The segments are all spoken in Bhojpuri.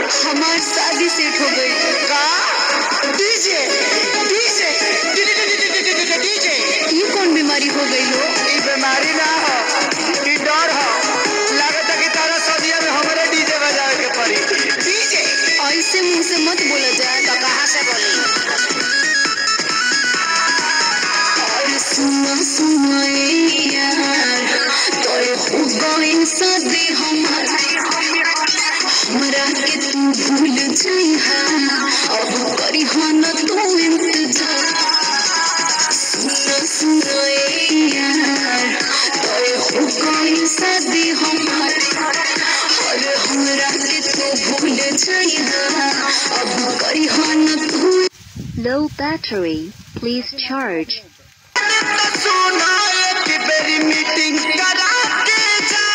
हमार शादी सेट हो गई। का डीजे डीजे डीजे ये कौन बीमारी हो गई हो? ई बीमारी ना हो, ई डर हो। लागत है कि तारा सदिया में हमारे डीजे बजावे के पड़ी। डीजे ऐसे मुंह से मत बोला जाए। तो कहाँ से बोली? सुना सुना यार तोरे हो गई शादी हमरा के तू भूल जाइहा अब करी ना तू इंतजार। सुना सुना यार तोरे हो गई शादी हमरा के तू भूल जाइहा अब करी ना तू। Low battery, please charge. सुना एक बेरी मीटिंग करा के जा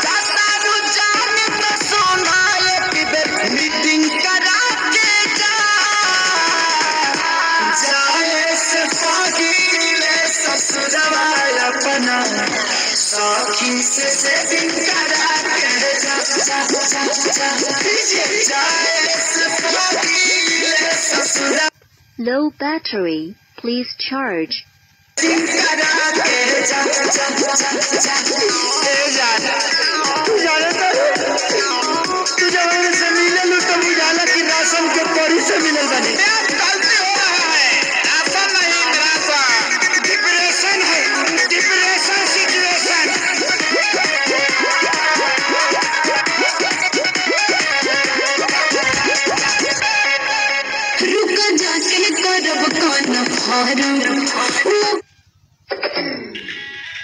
जाता जाने तो सुना एक बेरी मीटिंग करा के जा जाए से पागीले ससुरवा अपना सखी से सेटिंग करा के जा जाए से पागीले ससुरवा। Low battery, please charge. तू जब से मिले लू तो बुझाला कि राशन के परी से मिलल बनी। गलती हो रहा है, राशन नहीं राशन, डिप्रेशन है, डिप्रेशन सिचुएशन। रुक जाके करब कान फारम